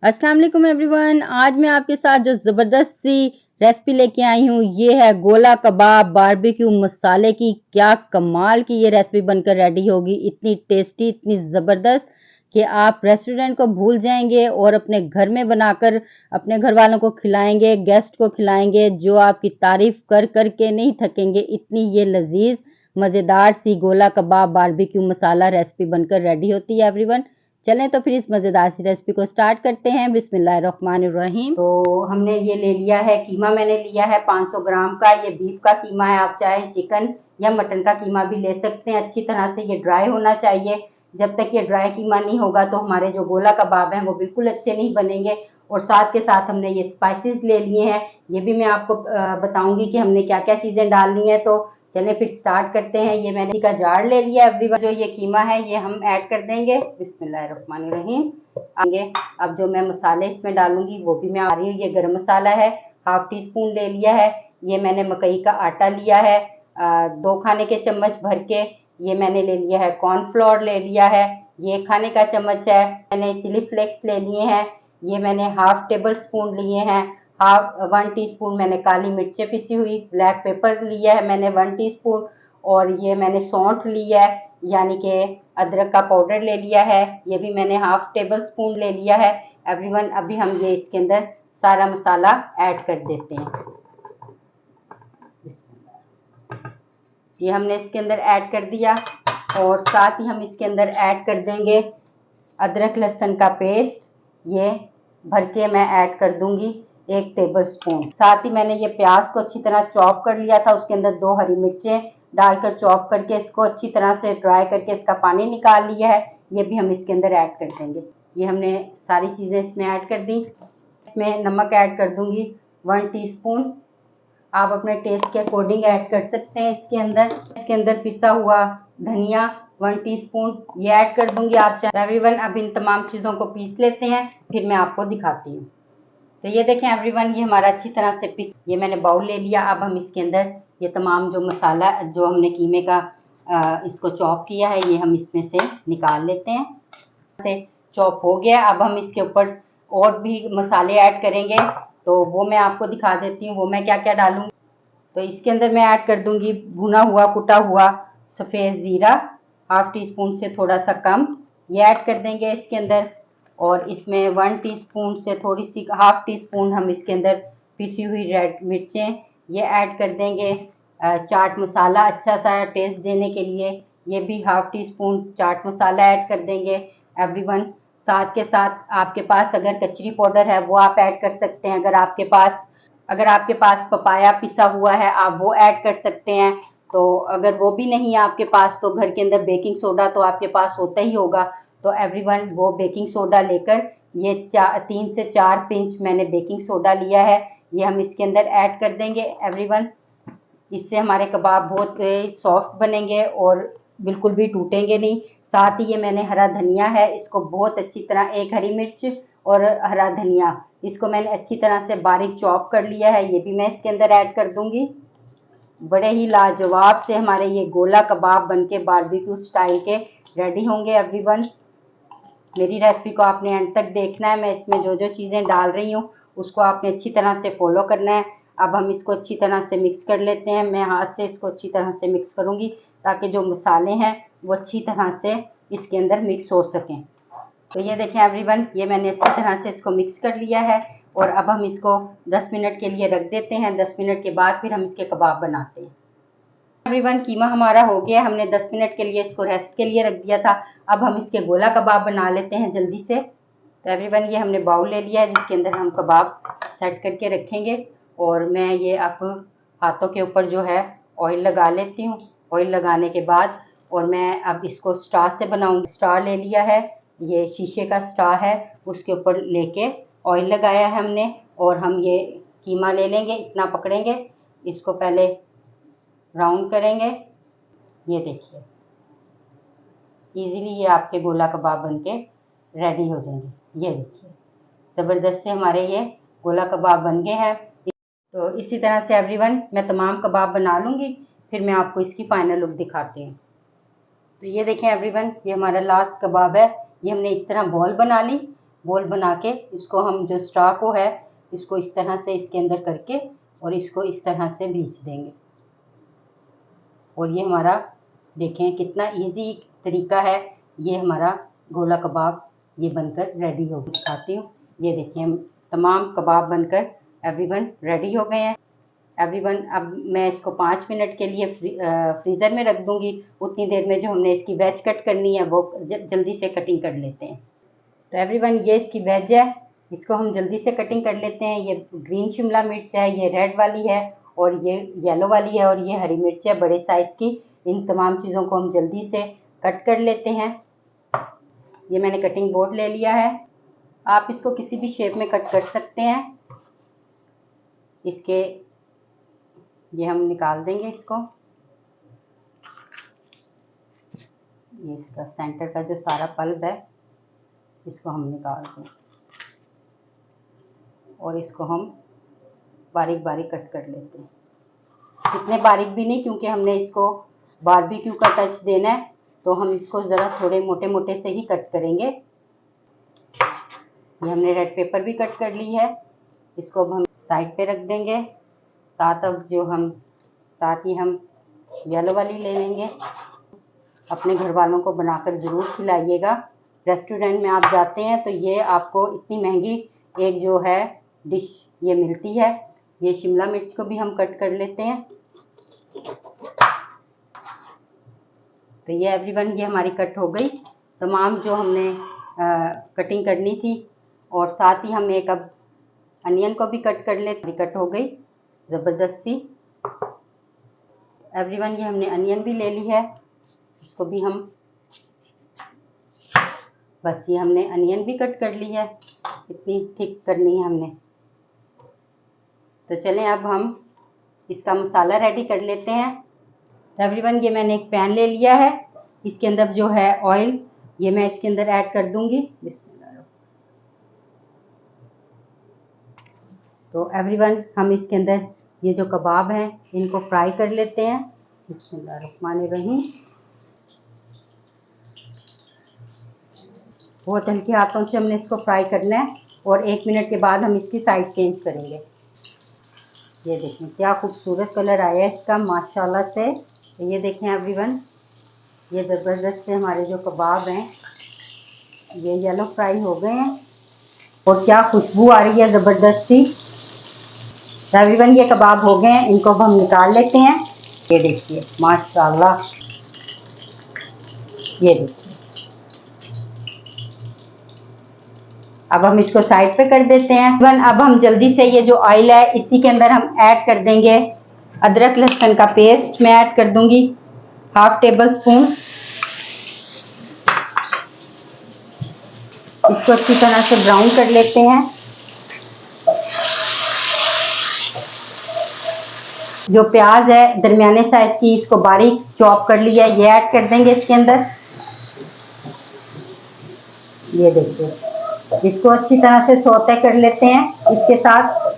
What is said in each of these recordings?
अस्सलाम वालेकुम एवरीवन। आज मैं आपके साथ जो ज़बरदस्त सी रेसिपी लेके आई हूँ ये है गोला कबाब बारबेक्यू मसाले की। क्या कमाल की ये रेसिपी बनकर रेडी होगी, इतनी टेस्टी, इतनी ज़बरदस्त कि आप रेस्टोरेंट को भूल जाएंगे और अपने घर में बनाकर अपने घर वालों को खिलाएंगे, गेस्ट को खिलाएंगे, जो आपकी तारीफ कर कर के नहीं थकेंगे। इतनी ये लजीज मज़ेदार सी गोला कबाब बारबेक्यू मसाला रेसिपी बनकर रेडी होती है एवरीवन। चलें तो फिर इस मज़ेदार सी रेसिपी को स्टार्ट करते हैं। बिस्मिल्लाहिर्रहमानिर्रहीम। तो हमने ये ले लिया है कीमा, मैंने लिया है 500 ग्राम का। ये बीफ का कीमा है, आप चाहे चिकन या मटन का कीमा भी ले सकते हैं। अच्छी तरह से ये ड्राई होना चाहिए। जब तक ये ड्राई कीमा नहीं होगा तो हमारे जो गोला कबाब हैं वो बिल्कुल अच्छे नहीं बनेंगे। और साथ के साथ हमने ये स्पाइसेस ले लिए हैं, ये भी मैं आपको बताऊंगी कि हमने क्या क्या चीज़ें डालनी है। तो चलिए फिर स्टार्ट करते हैं। ये मैंने का जार ले लिया एवरीवन। जो ये कीमा है ये हम ऐड कर देंगे। बिस्मिल्लाहिर्रहमानिर्रहीम। आगे अब जो मैं मसाले इसमें डालूंगी वो भी मैं आ रही हूँ। ये गरम मसाला है, हाफ टी स्पून ले लिया है। ये मैंने मकई का आटा लिया है 2 खाने के चम्मच भर के। ये मैंने ले लिया है कॉर्नफ्लोर ले लिया है, ये खाने का चम्मच है। मैंने चिली फ्लेक्स ले लिए हैं, ये मैंने हाफ टेबल स्पून लिए हैं। 1 टीस्पून मैंने काली मिर्चें पिसी हुई, ब्लैक पेपर लिया है मैंने 1 टीस्पून। और ये मैंने सौंठ लिया है, यानी कि अदरक का पाउडर ले लिया है, ये भी मैंने हाफ टेबल स्पून ले लिया है एवरीवन। अभी हम ये इसके अंदर सारा मसाला ऐड कर देते हैं। ये हमने इसके अंदर ऐड कर दिया और साथ ही हम इसके अंदर ऐड कर देंगे अदरक लहसुन का पेस्ट। ये भर के मैं ऐड कर दूंगी 1 टेबल स्पून। साथ ही मैंने ये प्याज को अच्छी तरह चॉप कर लिया था, उसके अंदर 2 हरी मिर्चें डालकर चॉप करके इसको अच्छी तरह से ड्राई करके इसका पानी निकाल लिया है, ये भी हम इसके अंदर ऐड कर देंगे। ये हमने सारी चीज़ें इसमें ऐड कर दी। इसमें नमक ऐड कर दूंगी 1 टीस्पून, आप अपने टेस्ट के अकॉर्डिंग ऐड कर सकते हैं। इसके अंदर पिसा हुआ धनिया 1 टीस्पून ये ऐड कर दूंगी। आप चाहे एवरीवन अब इन तमाम चीज़ों को पीस लेते हैं, फिर मैं आपको दिखाती हूँ। तो ये देखें एवरीवन, ये हमारा अच्छी तरह से पीस, ये मैंने बाउल ले लिया। अब हम इसके अंदर ये तमाम जो मसाला जो हमने कीमे का इसको चॉप किया है ये हम इसमें से निकाल लेते हैं। से चॉप हो गया। अब हम इसके ऊपर और भी मसाले ऐड करेंगे, तो वो मैं आपको दिखा देती हूँ वो मैं क्या क्या डालूंगी। तो इसके अंदर मैं ऐड कर दूंगी भुना हुआ कुटा हुआ सफ़ेद ज़ीरा, हाफ टी स्पून से थोड़ा सा कम, ये ऐड कर देंगे इसके अंदर। और इसमें 1 टीस्पून से थोड़ी सी हाफ टी स्पून हम इसके अंदर पिसी हुई रेड मिर्चें ये ऐड कर देंगे। चाट मसाला अच्छा सा टेस्ट देने के लिए ये भी half tea spoon chaat masala add कर देंगे एवरीवन। साथ के साथ आपके पास अगर कचरी पाउडर है वो आप ऐड कर सकते हैं। अगर आपके पास पपाया पिसा हुआ है आप वो ऐड कर सकते हैं। तो अगर वो भी नहीं है आपके पास तो घर के अंदर बेकिंग सोडा तो आपके पास होता ही होगा। तो एवरीवन वो बेकिंग सोडा लेकर ये 3 से 4 पिंच मैंने बेकिंग सोडा लिया है, ये हम इसके अंदर ऐड कर देंगे एवरीवन। इससे हमारे कबाब बहुत सॉफ्ट बनेंगे और बिल्कुल भी टूटेंगे नहीं। साथ ही ये मैंने हरा धनिया है, इसको बहुत अच्छी तरह 1 हरी मिर्च और हरा धनिया इसको मैंने अच्छी तरह से बारीक चॉप कर लिया है, ये भी मैं इसके अंदर ऐड कर दूंगी। बड़े ही लाजवाब से हमारे ये गोला कबाब बनके बारबेक्यू स्टाइल के रेडी होंगे एवरीवन। मेरी रेसिपी को आपने एंड तक देखना है, मैं इसमें जो जो चीज़ें डाल रही हूँ उसको आपने अच्छी तरह से फॉलो करना है। अब हम इसको अच्छी तरह से मिक्स कर लेते हैं, मैं हाथ से इसको अच्छी तरह से मिक्स करूँगी ताकि जो मसाले हैं वो अच्छी तरह से इसके अंदर मिक्स हो सकें। तो ये देखें एवरीवन, ये मैंने अच्छी तरह से इसको मिक्स कर लिया है और अब हम इसको 10 मिनट के लिए रख देते हैं। 10 मिनट के बाद फिर हम इसके कबाब बनाते हैं। एवरीवन कीमा हमारा हो गया, हमने 10 मिनट के लिए इसको रेस्ट के लिए रख दिया था। अब हम इसके गोला कबाब बना लेते हैं जल्दी से। तो एवरीवन ये हमने बाउल ले लिया है जिसके अंदर हम कबाब सेट करके रखेंगे। और मैं ये अब हाथों के ऊपर जो है ऑयल लगा लेती हूँ। ऑयल लगाने के बाद और मैं अब इसको स्ट्रा से बनाऊँगी। स्ट्रा ले लिया है, ये शीशे का स्ट्रा है, उसके ऊपर लेके ऑयल लगाया है हमने। और हम ये कीमा ले लेंगे, इतना पकड़ेंगे, इसको पहले राउंड करेंगे। ये देखिए इजीली ये आपके गोला कबाब बनके रेडी हो जाएंगे। ये देखिए ज़बरदस्त से हमारे ये गोला कबाब बन गए हैं। तो इसी तरह से एवरीवन मैं तमाम कबाब बना लूँगी, फिर मैं आपको इसकी फाइनल लुक दिखाती हूँ। तो ये देखें एवरीवन, ये हमारा लास्ट कबाब है, ये हमने इस तरह बॉल बना ली गोल बना के इसको हम जो स्ट्रॉ को है इसको इस तरह से इसके अंदर करके और इसको इस तरह से भींच देंगे। और ये हमारा देखें कितना इजी तरीका है। ये हमारा गोला कबाब ये बनकर रेडी हो गया। दिखाती हूँ, ये देखें तमाम कबाब बनकर एवरीवन रेडी हो गए हैं। एवरीवन अब मैं इसको 5 मिनट के लिए फ्रीज़र में रख दूँगी। उतनी देर में जो हमने इसकी वेज कट करनी है वो जल्दी से कटिंग कर लेते हैं। तो एवरीवन ये इसकी वेज है, इसको हम जल्दी से कटिंग कर लेते हैं। ये ग्रीन शिमला मिर्च है, ये रेड वाली है और ये येलो वाली है और ये हरी मिर्च है बड़े साइज़ की। इन तमाम चीज़ों को हम जल्दी से कट कर लेते हैं। ये मैंने कटिंग बोर्ड ले लिया है, आप इसको किसी भी शेप में कट कर सकते हैं। इसके ये हम निकाल देंगे इसको। ये इसका सेंटर का जो सारा पल्प है इसको हम निकाल दें और इसको हम बारीक बारीक कट कर लेते हैं। इतने बारीक भी नहीं, क्योंकि हमने इसको बारबेक्यू का टच देना है, तो हम इसको ज़रा थोड़े मोटे मोटे से ही कट करेंगे। ये हमने रेड पेपर भी कट कर ली है, इसको अब हम साइड पे रख देंगे। साथ ही हम येलो वाली ले लेंगे। अपने घर वालों को बनाकर ज़रूर खिलाइएगा। रेस्टोरेंट में आप जाते हैं तो ये आपको इतनी महंगी एक जो है डिश ये मिलती है। ये शिमला मिर्च को भी हम कट कर लेते हैं। तो ये एवरीवन ये हमारी कट हो गई तमाम जो हमने कटिंग करनी थी। और साथ ही हम एक अब अनियन को भी कट कर लेते। कट हो गई ज़बरदस्त सी। एवरीवन ये हमने अनियन भी ले ली है, इसको भी हम बस ये हमने अनियन भी कट कर ली है, इतनी थिक करनी है हमने। तो चलें अब हम इसका मसाला रेडी कर लेते हैं। तो एवरीवन ये मैंने एक पैन ले लिया है, इसके अंदर जो है ऑयल ये मैं इसके अंदर ऐड कर दूंगी। तो एवरीवन हम इसके अंदर ये जो कबाब हैं इनको फ्राई कर लेते हैं। बिस्मिल्लाहिर्रहमानिर्रहीम। बहुत हल्के हाथों से हमने इसको फ्राई करना है और 1 मिनट के बाद हम इसकी साइड चेंज करेंगे। ये देखें क्या खूबसूरत कलर आया है इसका माशाल्लाह से। तो ये देखें एवरीवन ये ज़बरदस्त से हमारे जो कबाब हैं ये येलो फ्राई हो गए हैं और क्या खुशबू आ रही है ज़बरदस्त सी। तो एवरीवन ये कबाब हो गए हैं, इनको हम निकाल लेते हैं। ये देखिए माशाल्लाह, ये देखिए। अब हम इसको साइड पे कर देते हैं। अब हम जल्दी से ये जो ऑयल है इसी के अंदर हम ऐड कर देंगे अदरक लहसुन का पेस्ट। मैं ऐड कर दूंगी 1/2 टेबल स्पून। इसको अच्छी तरह से ब्राउन कर लेते हैं। जो प्याज है दरमियाने साइज की इसको बारीक चॉप कर लिया है, ये ऐड कर देंगे इसके अंदर। ये देखिए इसको अच्छी तरह से सौते कर लेते हैं इसके साथ।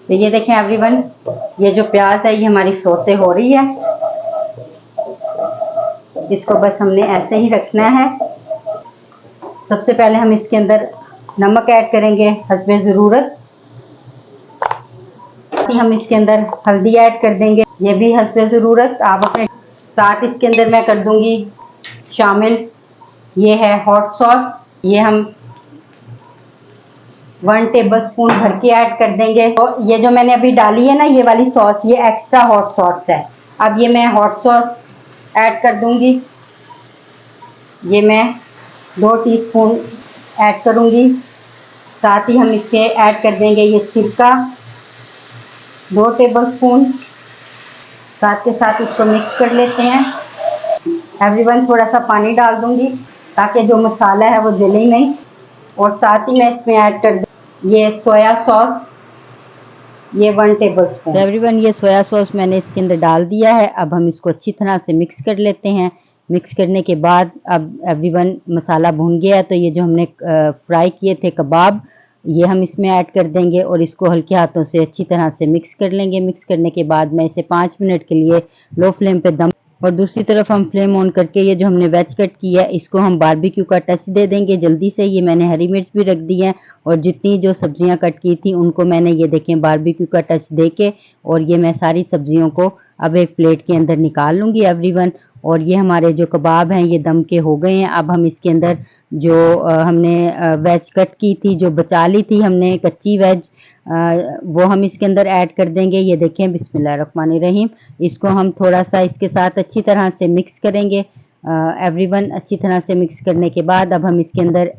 तो ये देखें एवरीवन ये जो प्याज है ये हमारी सौते हो रही है। इसको बस हमने ऐसे ही रखना है। सबसे पहले हम इसके अंदर नमक ऐड करेंगे हस्बे ज़रूरत। हम इसके अंदर हल्दी ऐड कर देंगे, ये भी हस्बे ज़रूरत। आप अपने साथ इसके अंदर मैं कर दूंगी शामिल ये है हॉट सॉस। ये हम 1 टेबल स्पून भर के ऐड कर देंगे। तो ये जो मैंने अभी डाली है ना ये वाली सॉस ये एक्स्ट्रा हॉट सॉस है। अब ये मैं हॉट सॉस ऐड कर दूंगी। ये मैं 2 टीस्पून ऐड करूंगी। साथ ही हम इसके ऐड कर देंगे ये सिरका 2 टेबल स्पून। साथ के साथ इसको मिक्स कर लेते हैं। एवरीवन थोड़ा सा पानी डाल दूंगी ताकि जो मसाला है वो जले नहीं। और साथ ही मैं इसमें ऐड कर ये सोया सॉस ये 1 टेबल स्पून। एवरीवन ये सोया सॉस मैंने इसके अंदर डाल दिया है। अब हम इसको अच्छी तरह से मिक्स कर लेते हैं। मिक्स करने के बाद अब एवरीवन मसाला भून गया है, तो ये जो हमने फ्राई किए थे कबाब ये हम इसमें ऐड कर देंगे और इसको हल्के हाथों से अच्छी तरह से मिक्स कर लेंगे। मिक्स करने के बाद मैं इसे 5 मिनट के लिए लो फ्लेम पे दम। और दूसरी तरफ हम फ्लेम ऑन करके ये जो हमने वेज कट किया है इसको हम बारबेक्यू का टच दे देंगे जल्दी से। ये मैंने हरी मिर्च भी रख दी है और जितनी जो सब्जियां कट की थी उनको मैंने ये देखें बारबेक्यू का टच दे के और ये मैं सारी सब्जियों को अब एक प्लेट के अंदर निकाल लूँगी एवरीवन। और ये हमारे जो कबाब हैं ये दम के हो गए हैं। अब हम इसके अंदर जो हमने वेज कट की थी, जो बचा ली थी हमने कच्ची वेज, वो हम इसके अंदर ऐड कर देंगे। ये देखें बिस्मिल्लाहिर्रहमानिर्रहीम। इसको हम थोड़ा सा इसके साथ अच्छी तरह से मिक्स करेंगे एवरीवन। अच्छी तरह से मिक्स करने के बाद अब हम इसके अंदर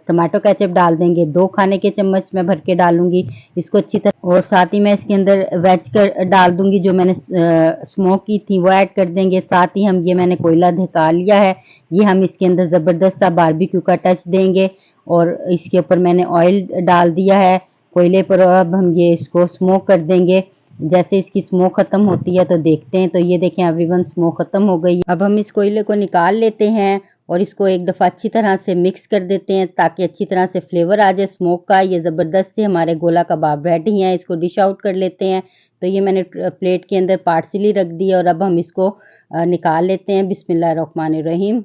टमाटो केचप डाल देंगे। 2 खाने के चम्मच मैं भर के डालूंगी इसको अच्छी तरह। और साथ ही मैं इसके अंदर वेज कर डाल दूंगी जो मैंने स्मोक की थी वो ऐड कर देंगे। साथ ही हम ये मैंने कोयला धका लिया है, ये हम इसके अंदर ज़बरदस्त सा बारबेक्यू का टच देंगे। और इसके ऊपर मैंने ऑयल डाल दिया है कोयले पर। अब हम ये इसको स्मोक कर देंगे। जैसे इसकी स्मोक ख़त्म होती है तो देखते हैं। तो ये देखें एवरीवन स्मोक ख़त्म हो गई। अब हम इस कोयले को निकाल लेते हैं और इसको एक दफ़ा अच्छी तरह से मिक्स कर देते हैं ताकि अच्छी तरह से फ्लेवर आ जाए स्मोक का। ये ज़बरदस्त से हमारे गोला कबाब रेडी हैं। इसको डिश आउट कर लेते हैं। तो ये मैंने प्लेट के अंदर पार्सली रख दी और अब हम इसको निकाल लेते हैं। बिस्मिल्लाहिर्रहमानिर्रहीम।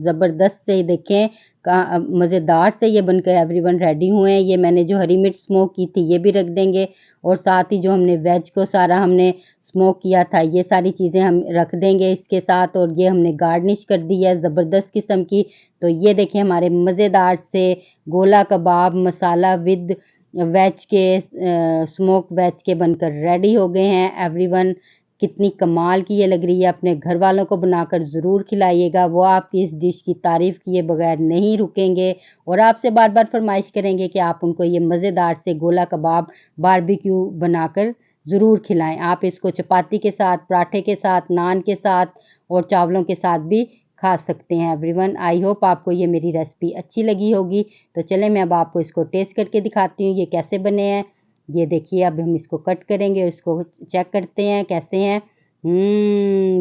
ज़बरदस्त से देखें का मज़ेदार से ये बनकर एवरीवन रेडी हुए हैं। ये मैंने जो हरी मिर्च स्मोक की थी ये भी रख देंगे और साथ ही जो हमने वेज को सारा हमने स्मोक किया था ये सारी चीज़ें हम रख देंगे इसके साथ। और ये हमने गार्निश कर दी है ज़बरदस्त किस्म की। तो ये देखें हमारे मज़ेदार से गोला कबाब मसाला विद वेज के स्मोक वेज के बनकर रेडी हो गए हैं एवरीवन। कितनी कमाल की ये लग रही है। अपने घर वालों को बनाकर ज़रूर खिलाइएगा, वो आपकी इस डिश की तारीफ़ किए बगैर नहीं रुकेंगे और आपसे बार बार फरमाइश करेंगे कि आप उनको ये मज़ेदार से गोला कबाब बारबेक्यू बनाकर ज़रूर खिलाएं। आप इसको चपाती के साथ, पराठे के साथ, नान के साथ और चावलों के साथ भी खा सकते हैं एवरीवन। आई होप आपको ये मेरी रेसिपी अच्छी लगी होगी। तो चलें मैं अब आपको इसको टेस्ट करके दिखाती हूँ ये कैसे बने हैं। ये देखिए अब हम इसको कट करेंगे, इसको चेक करते हैं कैसे हैं।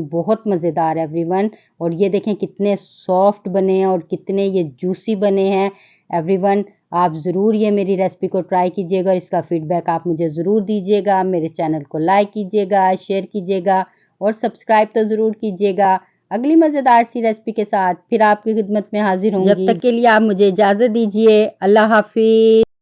बहुत मज़ेदार है एवरीवन। और ये देखें कितने सॉफ्ट बने हैं और कितने ये जूसी बने हैं एवरीवन। आप ज़रूर ये मेरी रेसिपी को ट्राई कीजिएगा, इसका फ़ीडबैक आप मुझे ज़रूर दीजिएगा। मेरे चैनल को लाइक कीजिएगा, शेयर कीजिएगा और सब्सक्राइब तो ज़रूर कीजिएगा। अगली मज़ेदार सी रेसिपी के साथ फिर आपकी खिदमत में हाजिर होंगी। जब तक के लिए आप मुझे इजाज़त दीजिए। अल्लाह हाफिज़।